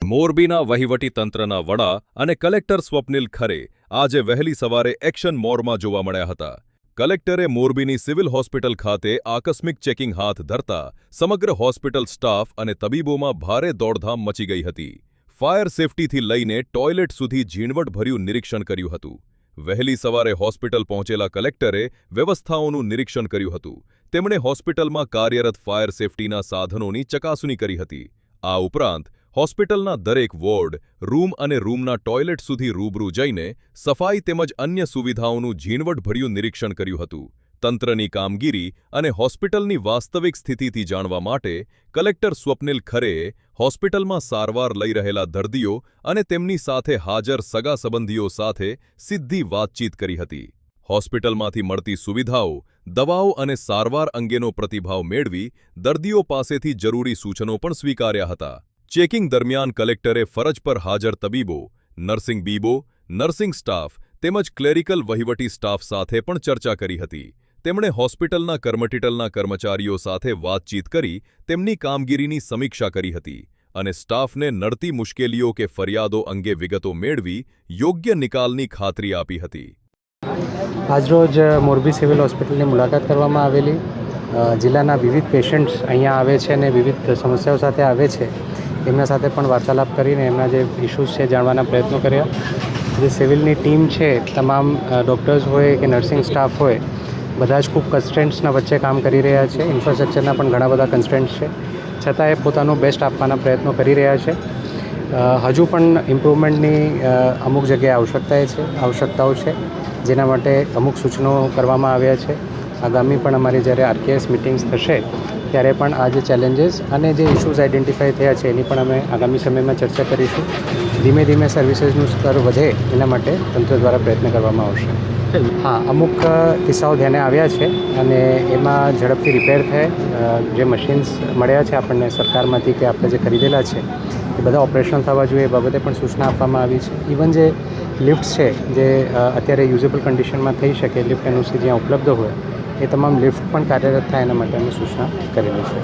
મોરબીના વહીવટી તંત્રના વડા અને કલેક્ટર સ્વપ્નિલ ખરે આજે વહેલી સવારે એક્શન મોડમાં જોવા મળ્યા હતા. કલેક્ટરે મોરબીની સિવિલ હોસ્પિટલ ખાતે આકસ્મિક ચેકિંગ હાથ ધરતા સમગ્ર હોસ્પિટલ સ્ટાફ અને તબીબોમાં ભારે દોડધામ મચી ગઈ હતી. ફાયર સેફટીથી લઈને ટોયલેટ સુધી ઝીણવટભર્યું નિરીક્ષણ કર્યું હતું. વહેલી સવારે હોસ્પિટલ પહોંચેલા કલેક્ટરે વ્યવસ્થાઓનું નિરીક્ષણ કર્યું હતું. તેમણે હોસ્પિટલમાં કાર્યરત ફાયર સેફટીના સાધનોની ચકાસણી કરી હતી. આ ઉપરાંત હોસ્પિટલના દરેક વોર્ડ, રૂમ અને રૂમના ટોયલેટ સુધી રૂબરૂ જઈને સફાઈ તેમજ અન્ય સુવિધાઓનું ઝીણવટભર્યું નિરીક્ષણ કર્યું હતું. તંત્રની કામગીરી અને હોસ્પિટલની વાસ્તવિક સ્થિતિથી જાણવા માટે કલેક્ટર સ્વપ્નિલ ખરેએ હોસ્પિટલમાં સારવાર લઈ રહેલા દર્દીઓ અને તેમની સાથે હાજર સગા સંબંધીઓ સાથે સીધી વાતચીત કરી હતી. હોસ્પિટલમાંથી મળતી સુવિધાઓ, દવાઓ અને સારવાર અંગેનો પ્રતિભાવ મેળવી દર્દીઓ પાસેથી જરૂરી સૂચનો પણ સ્વીકાર્યા હતા. ચેકિંગ દરમિયાન કલેક્ટરે ફરજ પર હાજર તબીબો, નર્સિંગ બીબો, નર્સિંગ સ્ટાફ તેમજ ક્લેરિકલ વહીવટી સ્ટાફ સાથે પણ ચર્ચા કરી હતી. તેમણે હોસ્પિટલના કર્મટીટલના કર્મચારીઓ સાથે વાતચીત કરી તેમની કામગીરીની સમીક્ષા કરી હતી અને સ્ટાફને નડતી મુશ્કેલીઓ કે ફરિયાદો અંગે વિગતો મેળવી યોગ્ય નિકાલની ખાતરી આપી હતી. આજરોજ મોરબી સિવિલ હોસ્પિટલની મુલાકાત કરવામાં આવેલી. જિલ્લાના વિવિધ પેશન્ટ્સ અહીંયા આવે છે અને વિવિધ સમસ્યાઓ સાથે આવે છે. એમના સાથે પણ વાર્તાલાપ કરીને એમના જે ઇશ્યુઝ છે જાણવાના પ્રયત્નો કર્યા. જે સિવિલની ટીમ છે, તમામ ડૉક્ટર્સ હોય કે નર્સિંગ સ્ટાફ હોય, બધા જ ખૂબ કન્સ્ટ્રેન્ટ્સના વચ્ચે કામ કરી રહ્યા છે. ઇન્ફ્રાસ્ટ્રક્ચરના પણ ઘણા બધા કન્સ્ટ્રેન્ટ્સ છે, છતાં એ પોતાનું બેસ્ટ આપવાના પ્રયત્નો કરી રહ્યા છે. હજુ પણ ઇમ્પ્રુવમેન્ટની અમુક જગ્યાએ આવશ્યકતાઓ છે, જેના માટે અમુક સૂચનો કરવામાં આવ્યા છે. આગામી પણ અમારી જ્યારે આરકેએસ મિટિંગ્સ થશે ત્યારે પણ આ જે ચેલેન્જીસ અને જે ઇશ્યુઝ આઈડેન્ટિફાઈ થયા છે એની પણ અમે આગામી સમયમાં ચર્ચા કરીશું. ધીમે ધીમે સર્વિસીસનું સ્તર વધે એના માટે તંત્ર દ્વારા પ્રયત્ન કરવામાં આવશે. હા, અમુક કિસ્સાઓ ધ્યાને આવ્યા છે અને એમાં ઝડપથી રિપેર થાય જે મશીન્સ મળ્યા છે આપણને સરકારમાંથી કે આપણે જે ખરીદેલા છે એ બધા ઓપરેશન થવા જોઈએ એ બાબતે પણ સૂચના આપવામાં આવી છે. ઇવન જે લિફ્ટ છે જે અત્યારે યુઝેબલ કન્ડિશનમાં થઈ શકે, લિફ્ટ એનઓસી જ્યાં ઉપલબ્ધ હોય એ તમામ લિફ્ટ પણ કાર્યરત થાય એના માટે અમે સૂચના કરેલી છે.